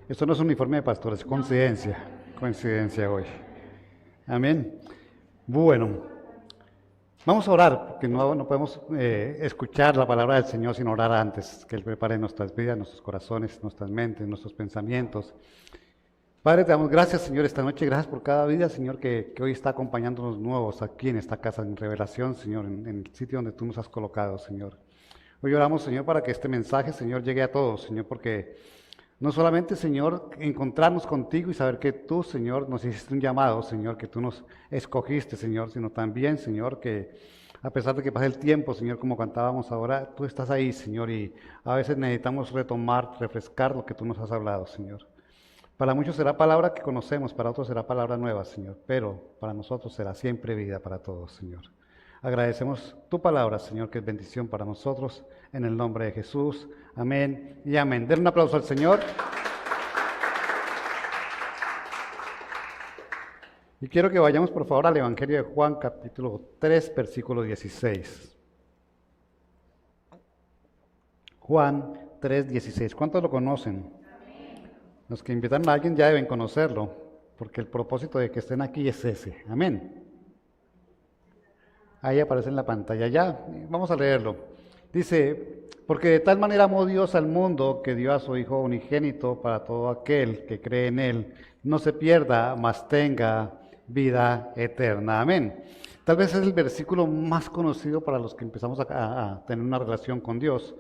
Esto no es uniforme de pastor, es coincidencia. Coincidencia hoy. Amén. Bueno, vamos a orar, porque no podemos escuchar la palabra del Señor sin orar antes, que Él prepare nuestras vidas, nuestros corazones, nuestras mentes, nuestros pensamientos. Padre, te damos gracias, Señor, esta noche. Gracias por cada vida, Señor, que hoy está acompañándonos nuevos aquí en esta casa en revelación, Señor, en el sitio donde tú nos has colocado, Señor. Hoy oramos, Señor, para que este mensaje, Señor, llegue a todos, Señor, porque no solamente, Señor, encontrarnos contigo y saber que tú, Señor, nos hiciste un llamado, Señor, que tú nos escogiste, Señor, sino también, Señor, que a pesar de que pase el tiempo, Señor, como cantábamos ahora, tú estás ahí, Señor, y a veces necesitamos retomar, refrescar lo que tú nos has hablado, Señor. Para muchos será palabra que conocemos, para otros será palabra nueva, Señor, pero para nosotros será siempre vida para todos, Señor. Agradecemos tu palabra, Señor, que es bendición para nosotros, en el nombre de Jesús. Amén y amén. Den un aplauso al Señor. Y quiero que vayamos, por favor, al Evangelio de Juan, capítulo 3, versículo 16. Juan 3, 16. ¿Cuántos lo conocen? Los que invitaron a alguien ya deben conocerlo, porque el propósito de que estén aquí es ese. Amén. Ahí aparece en la pantalla ya. Vamos a leerlo. Dice, porque de tal manera amó Dios al mundo que dio a su Hijo unigénito para todo aquel que cree en Él, no se pierda, mas tenga vida eterna. Amén. Tal vez es el versículo más conocido para los que empezamos a tener una relación con Dios.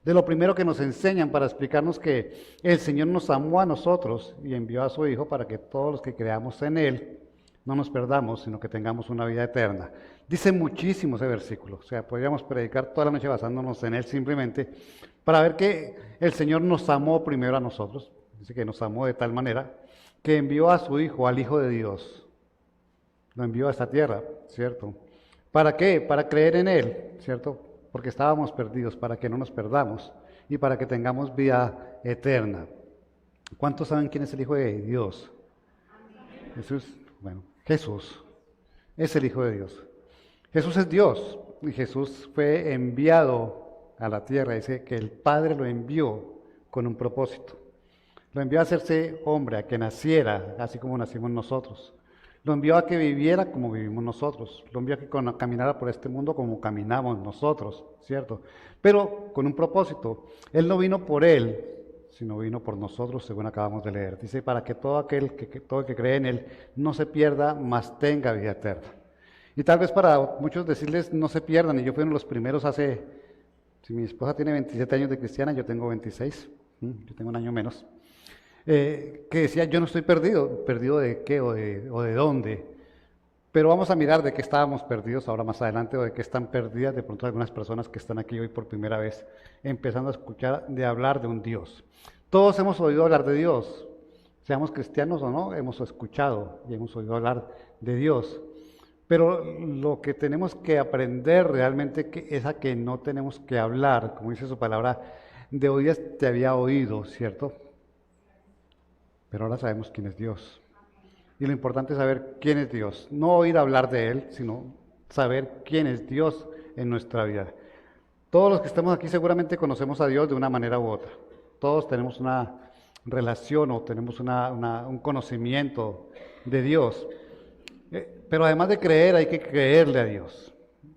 De lo primero que nos enseñan para explicarnos que el Señor nos amó a nosotros y envió a su Hijo para que todos los que creamos en Él no nos perdamos, sino que tengamos una vida eterna. Dice muchísimo ese versículo, o sea, podríamos predicar toda la noche basándonos en él simplemente para ver que el Señor nos amó primero a nosotros, dice que nos amó de tal manera que envió a su Hijo, al Hijo de Dios, lo envió a esta tierra, ¿cierto? ¿Para qué? Para creer en Él, ¿cierto? Porque estábamos perdidos, para que no nos perdamos y para que tengamos vida eterna. ¿Cuántos saben quién es el Hijo de Dios? Jesús, bueno, Jesús es el Hijo de Dios. Jesús es Dios y Jesús fue enviado a la tierra. Dice que el Padre lo envió con un propósito. Lo envió a hacerse hombre, a que naciera, así como nacimos nosotros. Lo envió a que viviera como vivimos nosotros. Lo envió a que caminara por este mundo como caminamos nosotros, ¿cierto? Pero con un propósito. Él no vino por Él, sino vino por nosotros, según acabamos de leer. Dice, para que todo aquel todo el que cree en Él no se pierda, mas tenga vida eterna. Y tal vez para muchos decirles no se pierdan, y yo fui uno de los primeros si mi esposa tiene 27 años de cristiana, yo tengo 26, yo tengo un año menos, que decía, yo no estoy perdido. ¿Perdido de qué o de dónde? Pero vamos a mirar de qué estábamos perdidos ahora más adelante, o de qué están perdidas de pronto algunas personas que están aquí hoy por primera vez, empezando a escuchar de hablar de un Dios. Todos hemos oído hablar de Dios, seamos cristianos o no, hemos escuchado y hemos oído hablar de Dios. Pero lo que tenemos que aprender realmente es a que no tenemos que hablar, como dice su palabra, de oídas te había oído, ¿cierto? Pero ahora sabemos quién es Dios. Y lo importante es saber quién es Dios. No oír hablar de Él, sino saber quién es Dios en nuestra vida. Todos los que estamos aquí seguramente conocemos a Dios de una manera u otra. Todos tenemos una relación o tenemos un conocimiento de Dios. Pero además de creer, hay que creerle a Dios.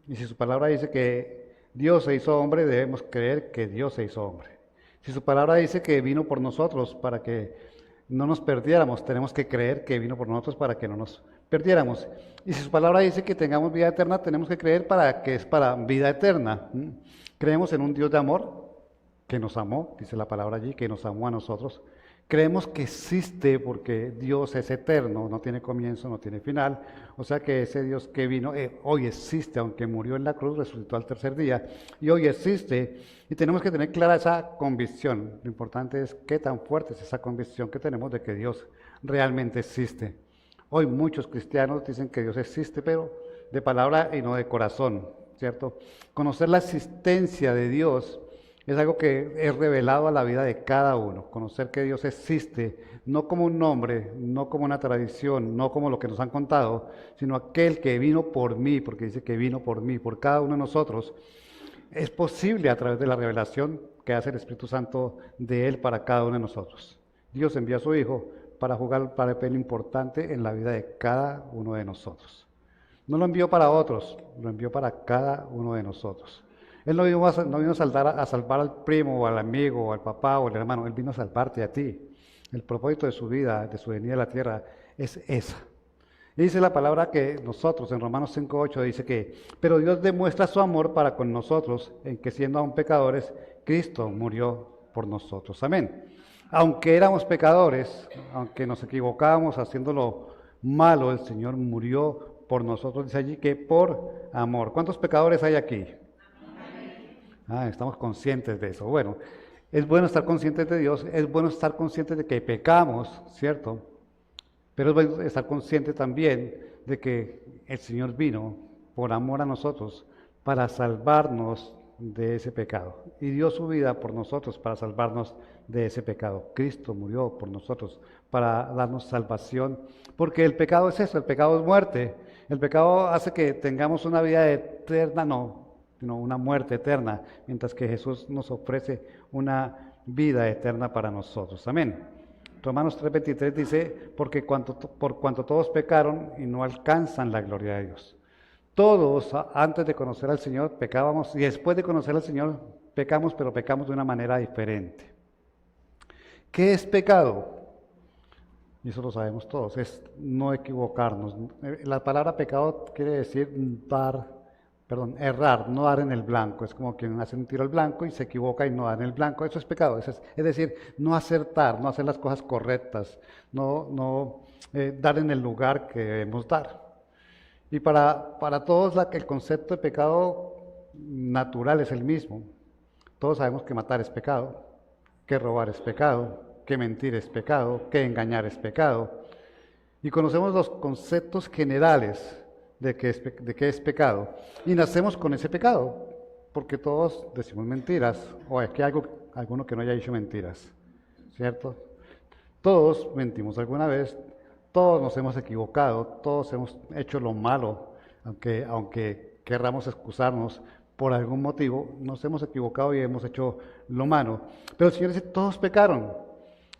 Y si su palabra dice que Dios se hizo hombre, debemos creer que Dios se hizo hombre. Si su palabra dice que vino por nosotros para que no nos perdiéramos, tenemos que creer que vino por nosotros para que no nos perdiéramos. Y si su palabra dice que tengamos vida eterna, tenemos que creer que es para vida eterna. Creemos en un Dios de amor que nos amó, dice la palabra allí, que nos amó a nosotros. Creemos que existe porque Dios es eterno, no tiene comienzo, no tiene final. O sea que ese Dios que vino hoy existe, aunque murió en la cruz, resucitó al tercer día. Y hoy existe. Y tenemos que tener clara esa convicción. Lo importante es qué tan fuerte es esa convicción que tenemos de que Dios realmente existe. Hoy muchos cristianos dicen que Dios existe, pero de palabra y no de corazón, ¿cierto? Conocer la existencia de Dios es algo que es revelado a la vida de cada uno. Conocer que Dios existe, no como un nombre, no como una tradición, no como lo que nos han contado, sino aquel que vino por mí, porque dice que vino por mí, por cada uno de nosotros. Es posible a través de la revelación que hace el Espíritu Santo de Él para cada uno de nosotros. Dios envió a su Hijo para jugar un papel importante en la vida de cada uno de nosotros. No lo envió para otros, lo envió para cada uno de nosotros. Él no vino a salvar al primo o al amigo o al papá o al hermano, Él vino a salvarte a ti. El propósito de su vida, de su venida a la tierra, es esa. Y dice la palabra que nosotros, en Romanos 5:8, dice que, pero Dios demuestra su amor para con nosotros, en que siendo aún pecadores, Cristo murió por nosotros. Amén. Aunque éramos pecadores, aunque nos equivocábamos haciéndolo malo, el Señor murió por nosotros. Dice allí que por amor. ¿Cuántos pecadores hay aquí? Estamos conscientes de eso. Bueno, es bueno estar conscientes de Dios, es bueno estar conscientes de que pecamos, ¿cierto? Pero es bueno estar consciente también de que el Señor vino por amor a nosotros para salvarnos de ese pecado. Y dio su vida por nosotros para salvarnos de ese pecado. Cristo murió por nosotros para darnos salvación. Porque el pecado es eso, el pecado es muerte. El pecado hace que tengamos una vida eterna, no una muerte eterna, mientras que Jesús nos ofrece una vida eterna para nosotros. Amén. Romanos 3:23 dice, porque por cuanto todos pecaron y no alcanzan la gloria de Dios. Todos, antes de conocer al Señor, pecábamos, y después de conocer al Señor, pecamos, pero pecamos de una manera diferente. ¿Qué es pecado? Y eso lo sabemos todos, es no equivocarnos. La palabra pecado quiere decir errar, no dar en el blanco. Es como quien hace un tiro al blanco y se equivoca y no da en el blanco. Eso es pecado. Es decir, no acertar, no hacer las cosas correctas, no dar en el lugar que debemos dar. Y para todos el concepto de pecado natural es el mismo. Todos sabemos que matar es pecado, que robar es pecado, que mentir es pecado, que engañar es pecado. Y conocemos los conceptos generales de qué es pecado. Y nacemos con ese pecado, porque todos decimos mentiras, o aquí hay alguno que no haya dicho mentiras, ¿cierto? Todos mentimos alguna vez, todos nos hemos equivocado, todos hemos hecho lo malo, aunque querramos excusarnos por algún motivo, nos hemos equivocado y hemos hecho lo malo. Pero el Señor dice, todos pecaron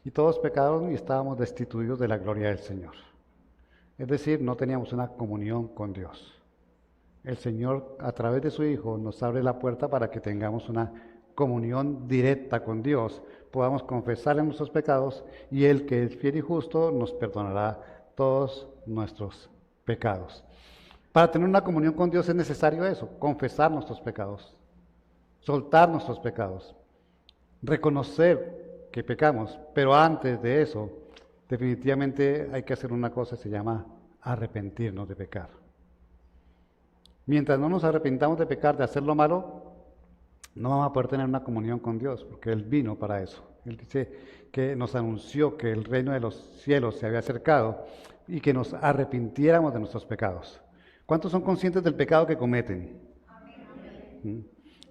y estábamos destituidos de la gloria del Señor. Es decir, no teníamos una comunión con Dios. El Señor, a través de su Hijo, nos abre la puerta para que tengamos una comunión directa con Dios, podamos confesar en nuestros pecados y Él, que es fiel y justo, nos perdonará todos nuestros pecados. Para tener una comunión con Dios es necesario eso, confesar nuestros pecados, soltar nuestros pecados, reconocer que pecamos, pero antes de eso, definitivamente hay que hacer una cosa, se llama arrepentirnos de pecar. Mientras no nos arrepintamos de pecar, de hacer lo malo, no vamos a poder tener una comunión con Dios, porque Él vino para eso. Él dice que nos anunció que el reino de los cielos se había acercado y que nos arrepintiéramos de nuestros pecados. ¿Cuántos son conscientes del pecado que cometen?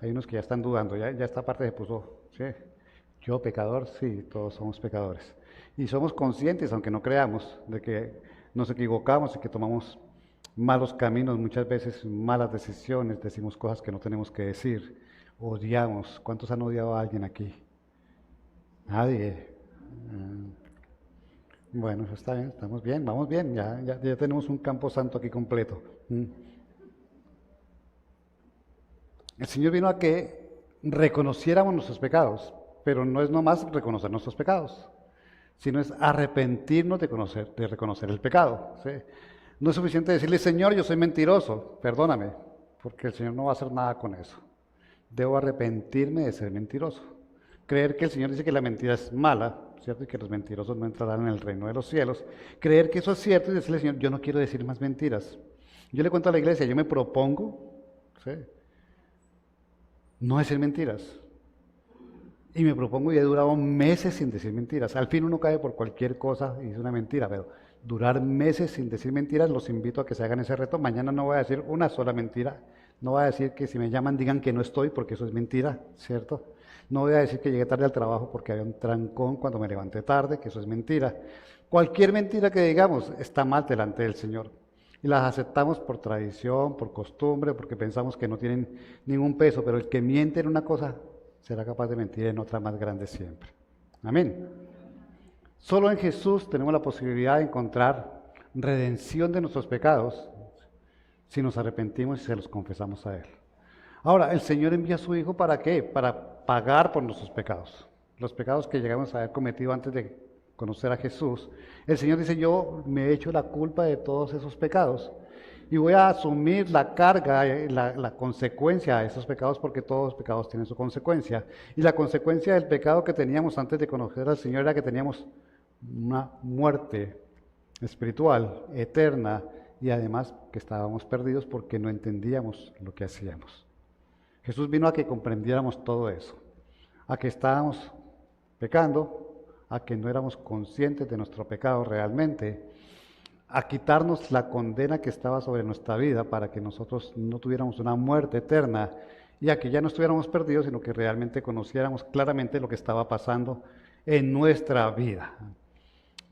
Hay unos que ya están dudando, ya esta parte se puso, ¿sí? Yo pecador, sí, todos somos pecadores. Y somos conscientes, aunque no creamos, de que nos equivocamos y que tomamos malos caminos, muchas veces malas decisiones, decimos cosas que no tenemos que decir, odiamos. ¿Cuántos han odiado a alguien aquí? Nadie. Bueno, eso está bien, estamos bien, vamos bien, ya tenemos un campo santo aquí completo. El Señor vino a que reconociéramos nuestros pecados, pero no es nomás reconocer nuestros pecados, sino es arrepentirnos de reconocer el pecado. ¿Sí? No es suficiente decirle, Señor, yo soy mentiroso, perdóname, porque el Señor no va a hacer nada con eso. Debo arrepentirme de ser mentiroso. Creer que el Señor dice que la mentira es mala, ¿cierto? Y que los mentirosos no entrarán en el reino de los cielos. Creer que eso es cierto y decirle, Señor, yo no quiero decir más mentiras. Yo le cuento a la iglesia, yo me propongo, ¿sí? No decir mentiras. Y me propongo y he durado meses sin decir mentiras. Al fin uno cae por cualquier cosa y dice una mentira, pero durar meses sin decir mentiras, los invito a que se hagan ese reto. Mañana no voy a decir una sola mentira. No voy a decir que si me llaman digan que no estoy, porque eso es mentira, ¿cierto? No voy a decir que llegué tarde al trabajo porque había un trancón cuando me levanté tarde, que eso es mentira. Cualquier mentira que digamos está mal delante del Señor. Y las aceptamos por tradición, por costumbre, porque pensamos que no tienen ningún peso, pero el que miente en una cosa será capaz de mentir en otra más grande siempre. Amén. Solo en Jesús tenemos la posibilidad de encontrar redención de nuestros pecados si nos arrepentimos y se los confesamos a Él. Ahora, el Señor envía a su Hijo ¿para qué? Para pagar por nuestros pecados. Los pecados que llegamos a haber cometido antes de conocer a Jesús. El Señor dice, yo me he hecho la culpa de todos esos pecados y voy a asumir la carga, la consecuencia de esos pecados, porque todos los pecados tienen su consecuencia. Y la consecuencia del pecado que teníamos antes de conocer al Señor era que teníamos una muerte espiritual, eterna, y además que estábamos perdidos porque no entendíamos lo que hacíamos. Jesús vino a que comprendiéramos todo eso, a que estábamos pecando, a que no éramos conscientes de nuestro pecado realmente, a quitarnos la condena que estaba sobre nuestra vida para que nosotros no tuviéramos una muerte eterna y a que ya no estuviéramos perdidos, sino que realmente conociéramos claramente lo que estaba pasando en nuestra vida.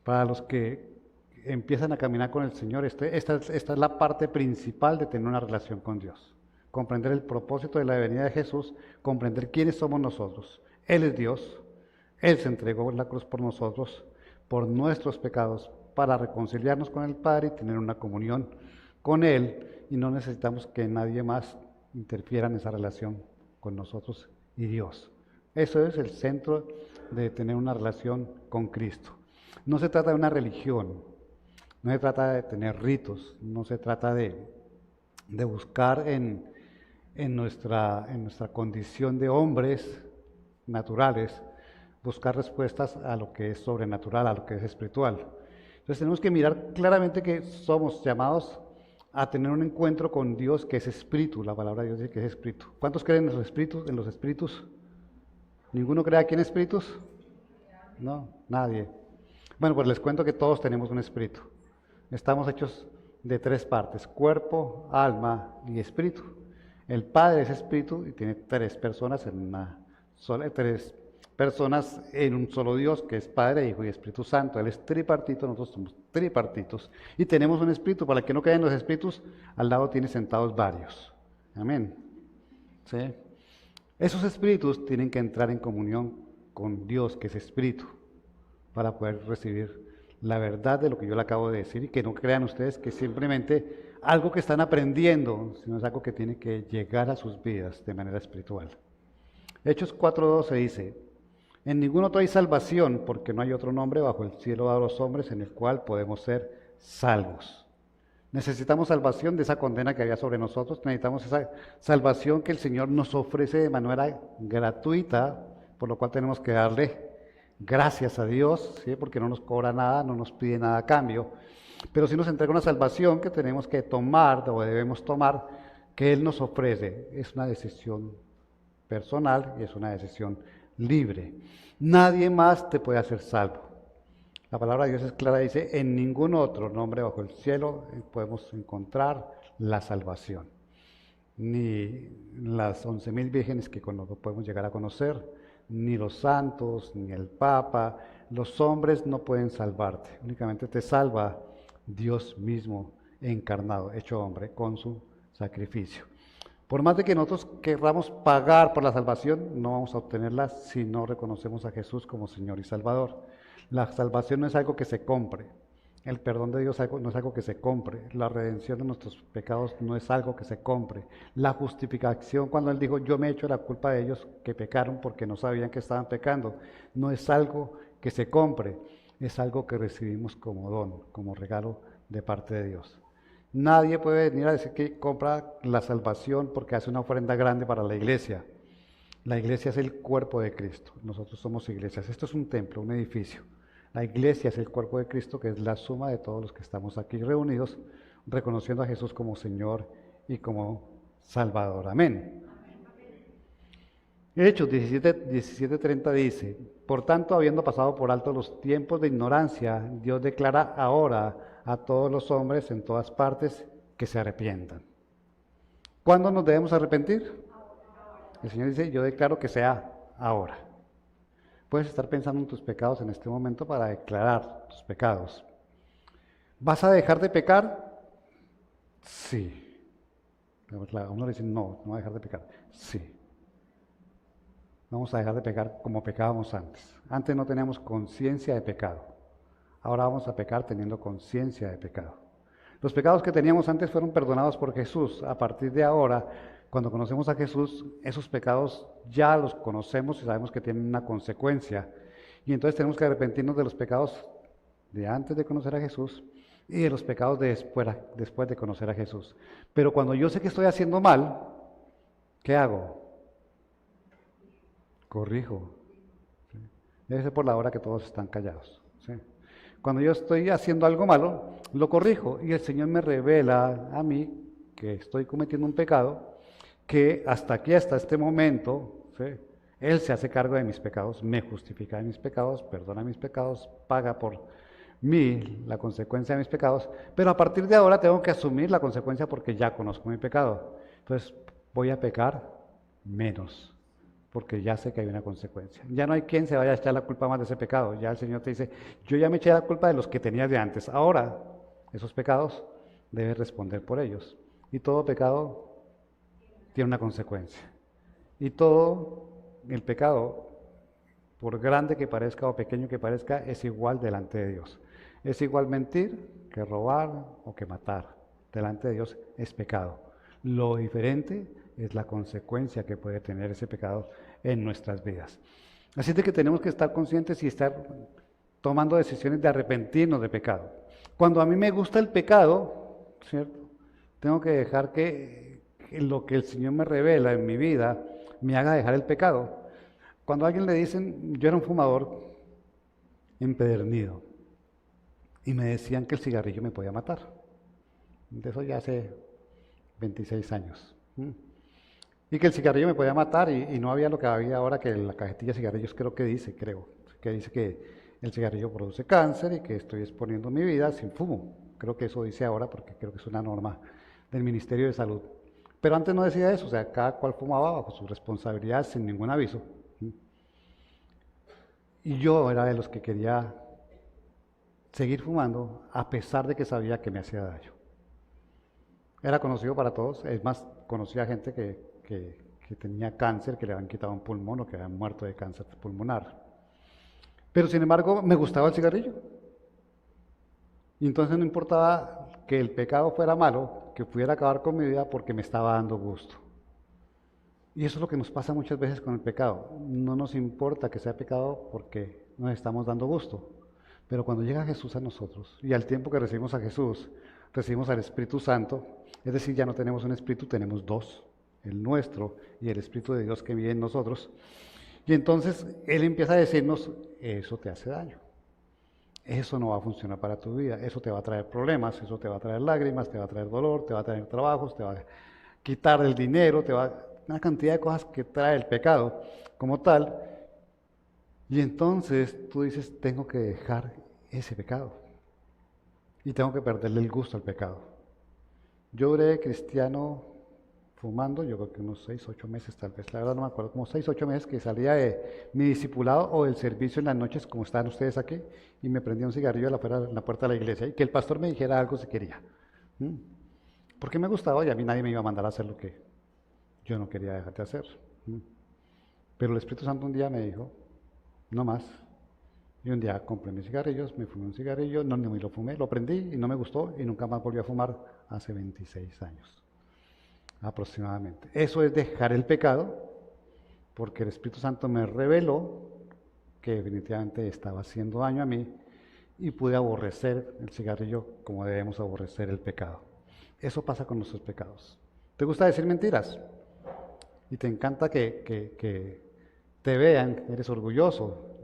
Para los que empiezan a caminar con el Señor, esta es la parte principal de tener una relación con Dios. Comprender el propósito de la venida de Jesús, comprender quiénes somos nosotros. Él es Dios, Él se entregó en la cruz por nosotros, por nuestros pecados, para reconciliarnos con el Padre y tener una comunión con Él, y no necesitamos que nadie más interfiera en esa relación con nosotros y Dios. Eso es el centro de tener una relación con Cristo. No se trata de una religión, no se trata de tener ritos, no se trata de buscar en nuestra condición de hombres naturales, buscar respuestas a lo que es sobrenatural, a lo que es espiritual. Entonces tenemos que mirar claramente que somos llamados a tener un encuentro con Dios que es espíritu. La palabra de Dios dice que es espíritu. ¿Cuántos creen en los espíritus? ¿Ninguno cree aquí en espíritus? No, nadie. Bueno, pues les cuento que todos tenemos un espíritu. Estamos hechos de 3 partes: cuerpo, alma y espíritu. El Padre es espíritu y tiene 3 personas en un solo Dios, que es Padre, Hijo y Espíritu Santo. Él es tripartito, nosotros somos tripartitos. Y tenemos un espíritu. Para el que no creen los espíritus, al lado tiene sentados varios. Amén. ¿Sí? Esos espíritus tienen que entrar en comunión con Dios, que es espíritu, para poder recibir la verdad de lo que yo le acabo de decir, y que no crean ustedes que es simplemente algo que están aprendiendo, sino es algo que tiene que llegar a sus vidas de manera espiritual. Hechos 4:12 dice, en ningún otro hay salvación, porque no hay otro nombre bajo el cielo dado a los hombres en el cual podemos ser salvos. Necesitamos salvación de esa condena que había sobre nosotros, necesitamos esa salvación que el Señor nos ofrece de manera gratuita, por lo cual tenemos que darle gracias a Dios, ¿sí? Porque no nos cobra nada, no nos pide nada a cambio, pero sí nos entrega una salvación que tenemos que tomar o debemos tomar, que Él nos ofrece. Es una decisión personal y es una decisión libre. Nadie más te puede hacer salvo. La palabra de Dios es clara, dice, en ningún otro nombre bajo el cielo podemos encontrar la salvación. Ni las 11.000 vírgenes que podemos llegar a conocer, ni los santos, ni el Papa. Los hombres no pueden salvarte, únicamente te salva Dios mismo encarnado, hecho hombre, con su sacrificio. Por más de que nosotros querramos pagar por la salvación, no vamos a obtenerla si no reconocemos a Jesús como Señor y Salvador. La salvación no es algo que se compre. El perdón de Dios no es algo que se compre. La redención de nuestros pecados no es algo que se compre. La justificación, cuando Él dijo, yo me echo la culpa de ellos que pecaron porque no sabían que estaban pecando, no es algo que se compre. Es algo que recibimos como don, como regalo de parte de Dios. Nadie puede venir a decir que compra la salvación porque hace una ofrenda grande para la iglesia. La iglesia es el cuerpo de Cristo. Nosotros somos iglesias. Esto es un templo, un edificio. La iglesia es el cuerpo de Cristo, que es la suma de todos los que estamos aquí reunidos, reconociendo a Jesús como Señor y como Salvador. Amén. Hechos 17:30 dice, por tanto, habiendo pasado por alto los tiempos de ignorancia, Dios declara ahora a todos los hombres en todas partes que se arrepientan. ¿Cuándo nos debemos arrepentir? El Señor dice, yo declaro que sea ahora. Puedes estar pensando en tus pecados en este momento para declarar tus pecados. ¿Vas a dejar de pecar? Sí. Uno le dice, no voy a dejar de pecar. Sí. Vamos a dejar de pecar como pecábamos antes. Antes no teníamos conciencia de pecado. Ahora vamos a pecar teniendo conciencia de pecado. Los pecados que teníamos antes fueron perdonados por Jesús. A partir de ahora, cuando conocemos a Jesús, esos pecados ya los conocemos y sabemos que tienen una consecuencia. Y entonces tenemos que arrepentirnos de los pecados de antes de conocer a Jesús y de los pecados de después de conocer a Jesús. Pero cuando yo sé que estoy haciendo mal, ¿qué hago? Corrijo. ¿Sí? Debe ser por la hora que todos están callados. ¿Sí? Cuando yo estoy haciendo algo malo, lo corrijo y el Señor me revela a mí que estoy cometiendo un pecado, que hasta aquí, hasta este momento, ¿sí? Él se hace cargo de mis pecados, me justifica de mis pecados, perdona mis pecados, paga por mí la consecuencia de mis pecados, pero a partir de ahora tengo que asumir la consecuencia porque ya conozco mi pecado. Entonces voy a pecar menos, porque ya sé que hay una consecuencia. Ya no hay quien se vaya a echar la culpa más de ese pecado. Ya el Señor te dice, yo ya me eché la culpa de los que tenías de antes. Ahora, esos pecados, debes responder por ellos. Y todo pecado tiene una consecuencia. Y todo el pecado, por grande que parezca o pequeño que parezca, es igual delante de Dios. Es igual mentir que robar o que matar. Delante de Dios es pecado. Lo diferente es la consecuencia que puede tener ese pecado en nuestras vidas. Así es de que tenemos que estar conscientes y estar tomando decisiones de arrepentirnos de pecado. Cuando a mí me gusta el pecado, ¿cierto? Tengo que dejar que lo que el Señor me revela en mi vida me haga dejar el pecado. Cuando a alguien le dicen, yo era un fumador empedernido, y me decían que el cigarrillo me podía matar. De eso ya hace 26 años. Y que el cigarrillo me podía matar y no había lo que había ahora, que la cajetilla de cigarrillos creo que dice que el cigarrillo produce cáncer y que estoy exponiendo mi vida sin fumo. Creo que eso dice ahora porque creo que es una norma del Ministerio de Salud. Pero antes no decía eso, o sea, cada cual fumaba bajo su responsabilidad sin ningún aviso. Y yo era de los que quería seguir fumando a pesar de que sabía que me hacía daño. Era conocido para todos, es más, conocía gente que tenía cáncer, que le habían quitado un pulmón o que habían muerto de cáncer pulmonar. Pero sin embargo, me gustaba el cigarrillo. Y entonces no importaba que el pecado fuera malo, que pudiera acabar con mi vida porque me estaba dando gusto. Y eso es lo que nos pasa muchas veces con el pecado. No nos importa que sea pecado porque nos estamos dando gusto. Pero cuando llega Jesús a nosotros, y al tiempo que recibimos a Jesús, recibimos al Espíritu Santo, es decir, ya no tenemos un espíritu, tenemos dos, el nuestro y el Espíritu de Dios que vive en nosotros. Y entonces Él empieza a decirnos, eso te hace daño. Eso no va a funcionar para tu vida, eso te va a traer problemas, eso te va a traer lágrimas, te va a traer dolor, te va a traer trabajos, te va a quitar el dinero, te va a... una cantidad de cosas que trae el pecado como tal. Y entonces tú dices, tengo que dejar ese pecado y tengo que perderle el gusto al pecado. Yo duré cristiano fumando, yo creo que unos 6, 8 meses tal vez, la verdad no me acuerdo, como 6, 8 meses que salía de mi discipulado o del servicio en las noches, como están ustedes aquí, y me prendía un cigarrillo en la puerta de la iglesia y que el pastor me dijera algo si quería. Porque me gustaba y a mí nadie me iba a mandar a hacer lo que yo no quería dejar de hacer. Pero el Espíritu Santo un día me dijo, no más. Y un día compré mis cigarrillos, me fumé un cigarrillo, no ni me lo fumé, lo prendí y no me gustó y nunca más volví a fumar hace 26 años aproximadamente. Eso es dejar el pecado, porque el Espíritu Santo me reveló que definitivamente estaba haciendo daño a mí y pude aborrecer el cigarrillo como debemos aborrecer el pecado. Eso pasa con nuestros pecados. ¿Te gusta decir mentiras? Y te encanta que te vean, eres orgulloso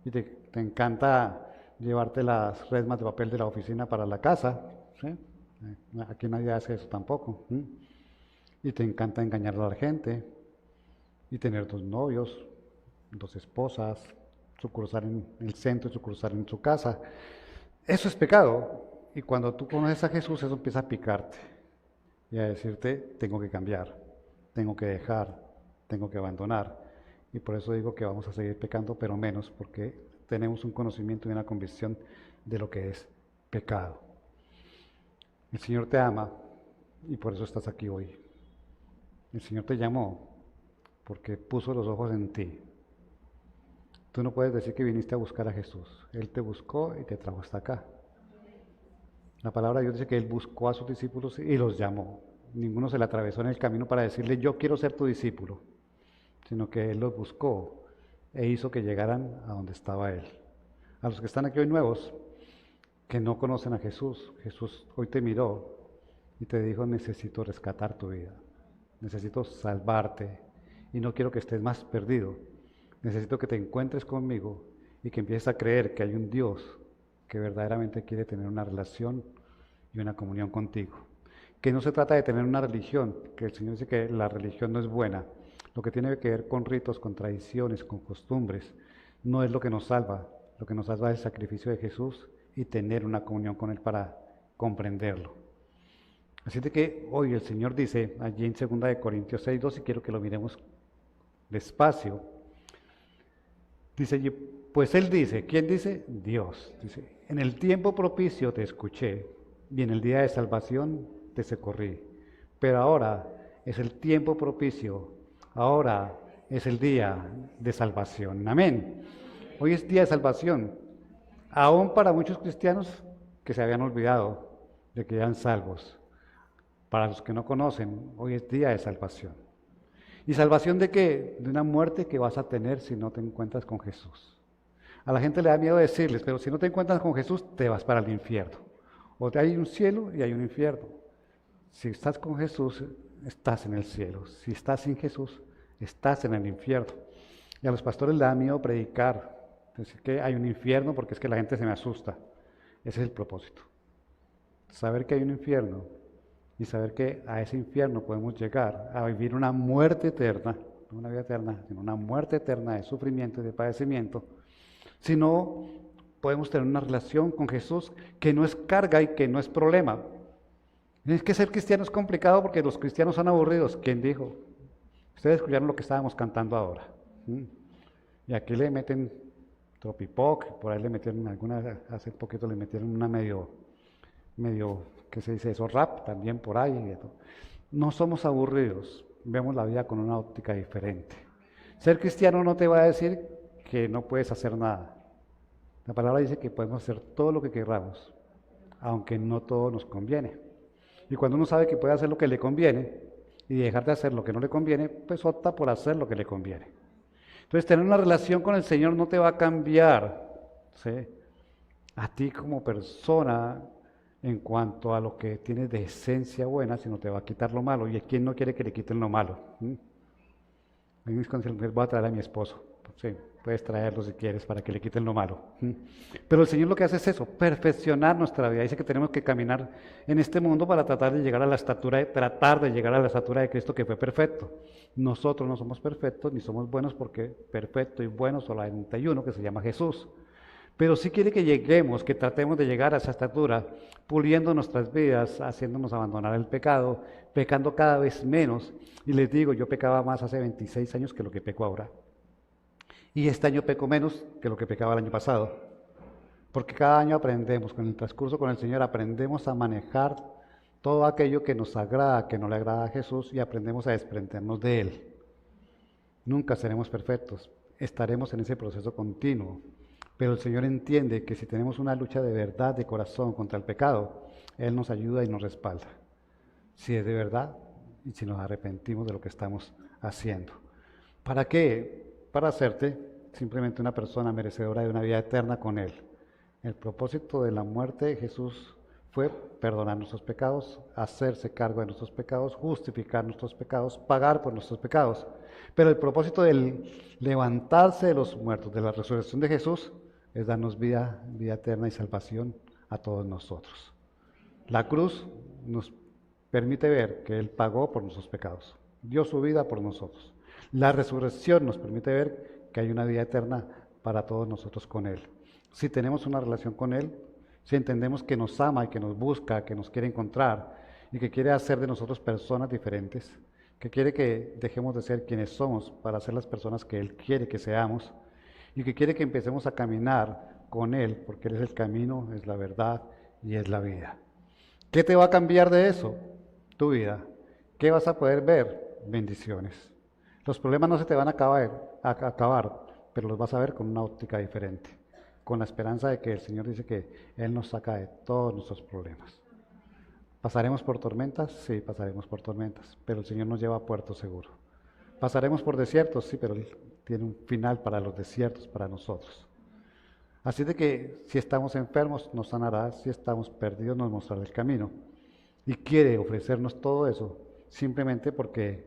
y te encanta llevarte las resmas de papel de la oficina para la casa, ¿sí? Aquí nadie hace eso tampoco. Y te encanta engañar a la gente y tener 2 novios, 2 esposas, sucursal en el centro y sucursal en su casa. Eso es pecado. Y cuando tú conoces a Jesús, eso empieza a picarte y a decirte, tengo que cambiar, tengo que dejar, tengo que abandonar. Y por eso digo que vamos a seguir pecando, pero menos, porque tenemos un conocimiento y una convicción de lo que es pecado. El Señor te ama y por eso estás aquí hoy. El Señor te llamó porque puso los ojos en ti. Tú no puedes decir que viniste a buscar a Jesús. Él te buscó y te trajo hasta acá. La palabra de Dios dice que Él buscó a sus discípulos y los llamó. Ninguno se le atravesó en el camino para decirle, yo quiero ser tu discípulo, sino que Él los buscó e hizo que llegaran a donde estaba Él. A los que están aquí hoy nuevos, que no conocen a Jesús, Jesús hoy te miró y te dijo, necesito rescatar tu vida, necesito salvarte y no quiero que estés más perdido. Necesito que te encuentres conmigo y que empieces a creer que hay un Dios que verdaderamente quiere tener una relación y una comunión contigo. Que no se trata de tener una religión, que el Señor dice que la religión no es buena. Lo que tiene que ver con ritos, con tradiciones, con costumbres, no es lo que nos salva. Lo que nos salva es el sacrificio de Jesús y tener una comunión con Él para comprenderlo. Así de que hoy el Señor dice, allí en 2 Corintios 6:2, y quiero que lo miremos despacio, dice, pues Él dice, ¿quién dice? Dios. Dice, en el tiempo propicio te escuché y en el día de salvación te socorrí. Pero ahora es el tiempo propicio, ahora es el día de salvación. Amén. Hoy es día de salvación. Aún para muchos cristianos que se habían olvidado de que eran salvos. Para los que no conocen, hoy es día de salvación. ¿Y salvación de qué? De una muerte que vas a tener si no te encuentras con Jesús. A la gente le da miedo decirles, pero si no te encuentras con Jesús, te vas para el infierno. O hay un cielo y hay un infierno. Si estás con Jesús, estás en el cielo. Si estás sin Jesús, estás en el infierno. Y a los pastores les da miedo predicar, decir que hay un infierno porque es que la gente se me asusta. Ese es el propósito. Saber que hay un infierno y saber que a ese infierno podemos llegar a vivir una muerte eterna, no una vida eterna, sino una muerte eterna de sufrimiento y de padecimiento, si no podemos tener una relación con Jesús que no es carga y que no es problema. Es que ser cristiano es complicado porque los cristianos son aburridos. ¿Quién dijo? Ustedes escucharon lo que estábamos cantando ahora. Y aquí le meten tropipoc, por ahí le metieron alguna, hace poquito le metieron una medio, ¿qué se dice eso? Rap también por ahí. No somos aburridos, vemos la vida con una óptica diferente. Ser cristiano no te va a decir que no puedes hacer nada. La palabra dice que podemos hacer todo lo que queramos, aunque no todo nos conviene. Y cuando uno sabe que puede hacer lo que le conviene y dejar de hacer lo que no le conviene, pues opta por hacer lo que le conviene. Entonces, tener una relación con el Señor no te va a cambiar, ¿sí?, a ti como persona en cuanto a lo que tienes de esencia buena, sino te va a quitar lo malo. ¿Y quién no quiere que le quiten lo malo? Voy a traer a mi esposo. Sí, puedes traerlo si quieres para que le quiten lo malo. Pero el Señor lo que hace es eso, perfeccionar nuestra vida. Dice que tenemos que caminar en este mundo para tratar de llegar a la estatura de Cristo, que fue perfecto. Nosotros no somos perfectos ni somos buenos, porque perfecto y bueno solamente hay uno, que se llama Jesús. Pero sí quiere que lleguemos, que tratemos de llegar a esa estatura, puliendo nuestras vidas, haciéndonos abandonar el pecado, pecando cada vez menos. Y les digo, yo pecaba más hace 26 años que lo que peco ahora. Y este año peco menos que lo que pecaba el año pasado. Porque cada año aprendemos, con el transcurso con el Señor, aprendemos a manejar todo aquello que nos agrada, que no le agrada a Jesús, y aprendemos a desprendernos de Él. Nunca seremos perfectos, estaremos en ese proceso continuo. Pero el Señor entiende que si tenemos una lucha de verdad, de corazón contra el pecado, Él nos ayuda y nos respalda. Si es de verdad y si nos arrepentimos de lo que estamos haciendo. ¿Para qué? Para hacerte simplemente una persona merecedora de una vida eterna con Él. El propósito de la muerte de Jesús fue perdonar nuestros pecados, hacerse cargo de nuestros pecados, justificar nuestros pecados, pagar por nuestros pecados. Pero el propósito del levantarse de los muertos, de la resurrección de Jesús, es darnos vida eterna y salvación a todos nosotros. La cruz nos permite ver que Él pagó por nuestros pecados, dio su vida por nosotros. La resurrección nos permite ver que hay una vida eterna para todos nosotros con Él. Si tenemos una relación con Él, si entendemos que nos ama y que nos busca, que nos quiere encontrar y que quiere hacer de nosotros personas diferentes, que quiere que dejemos de ser quienes somos para ser las personas que Él quiere que seamos, y que quiere que empecemos a caminar con Él, porque Él es el camino, es la verdad y es la vida. ¿Qué te va a cambiar de eso? Tu vida. ¿Qué vas a poder ver? Bendiciones. Los problemas no se te van a acabar. pero los vas a ver con una óptica diferente, con la esperanza de que el Señor dice que Él nos saca de todos nuestros problemas. ¿Pasaremos por tormentas? Sí, pasaremos por tormentas, pero el Señor nos lleva a puerto seguro. ¿Pasaremos por desiertos? Sí, pero Él tiene un final para los desiertos, para nosotros. Así de que si estamos enfermos, nos sanará, si estamos perdidos, nos mostrará el camino. Y quiere ofrecernos todo eso simplemente porque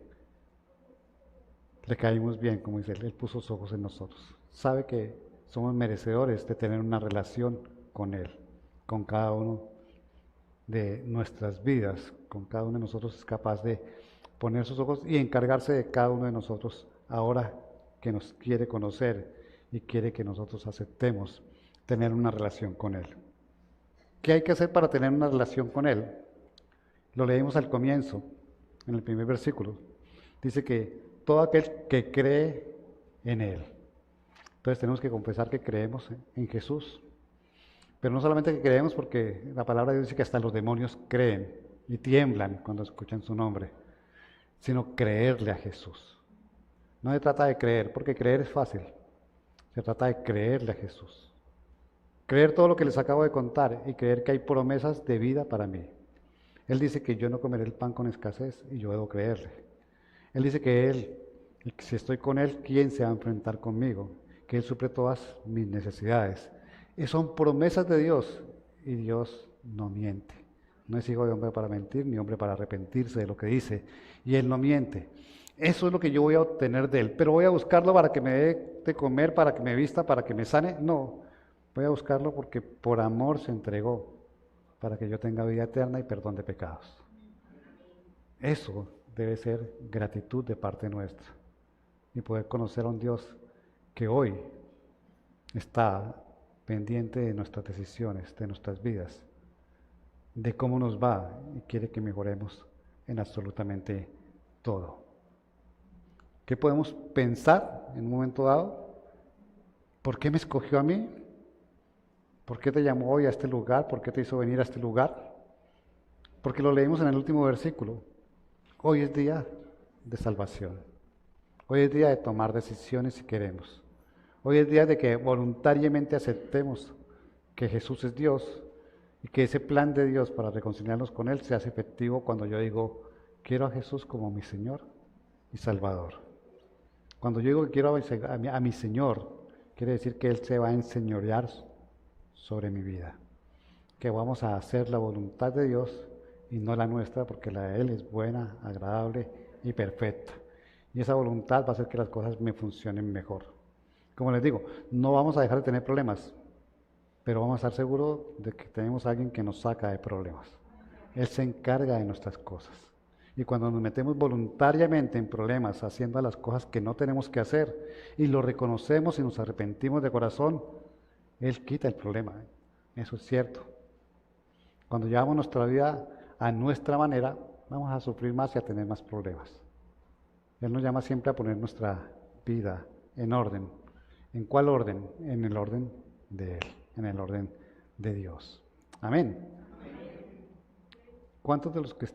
le caímos bien, como dice Él puso sus ojos en nosotros. Sabe que somos merecedores de tener una relación con Él, con cada uno de nuestras vidas, con cada uno de nosotros es capaz de poner sus ojos y encargarse de cada uno de nosotros ahora que nos quiere conocer y quiere que nosotros aceptemos tener una relación con Él. ¿Qué hay que hacer para tener una relación con Él? Lo leímos al comienzo, en el primer versículo. Dice que todo aquel que cree en Él. Entonces tenemos que confesar que creemos en Jesús. Pero no solamente que creemos, porque la palabra de Dios dice que hasta los demonios creen y tiemblan cuando escuchan su nombre, sino creerle a Jesús. No se trata de creer, porque creer es fácil. Se trata de creerle a Jesús. Creer todo lo que les acabo de contar y creer que hay promesas de vida para mí. Él dice que yo no comeré el pan con escasez y yo debo creerle. Él dice que si estoy con Él, ¿quién se va a enfrentar conmigo? Que Él suple todas mis necesidades. Y son promesas de Dios y Dios no miente. No es hijo de hombre para mentir, ni hombre para arrepentirse de lo que dice. Y Él no miente. Eso es lo que yo voy a obtener de Él. Pero voy a buscarlo para que me dé de comer, para que me vista, para que me sane. No, voy a buscarlo porque por amor se entregó para que yo tenga vida eterna y perdón de pecados. Eso debe ser gratitud de parte nuestra y poder conocer a un Dios que hoy está pendiente de nuestras decisiones, de nuestras vidas, de cómo nos va y quiere que mejoremos en absolutamente todo. ¿Qué podemos pensar en un momento dado? ¿Por qué me escogió a mí? ¿Por qué te llamó hoy a este lugar? ¿Por qué te hizo venir a este lugar? Porque lo leímos en el último versículo. Hoy es día de salvación. Hoy es día de tomar decisiones si queremos. Hoy es día de que voluntariamente aceptemos que Jesús es Dios y que ese plan de Dios para reconciliarnos con Él se hace efectivo cuando yo digo, quiero a Jesús como mi Señor y Salvador. Cuando yo digo que quiero a mi Señor, quiere decir que Él se va a enseñorear sobre mi vida. Que vamos a hacer la voluntad de Dios y no la nuestra, porque la de Él es buena, agradable y perfecta. Y esa voluntad va a hacer que las cosas me funcionen mejor. Como les digo, no vamos a dejar de tener problemas, pero vamos a estar seguros de que tenemos a alguien que nos saca de problemas. Él se encarga de nuestras cosas. Y cuando nos metemos voluntariamente en problemas, haciendo las cosas que no tenemos que hacer, y lo reconocemos y nos arrepentimos de corazón, Él quita el problema. Eso es cierto. Cuando llevamos nuestra vida a nuestra manera, vamos a sufrir más y a tener más problemas. Él nos llama siempre a poner nuestra vida en orden. ¿En cuál orden? En el orden de Él, en el orden de Dios. Amén. ¿Cuántos de los que están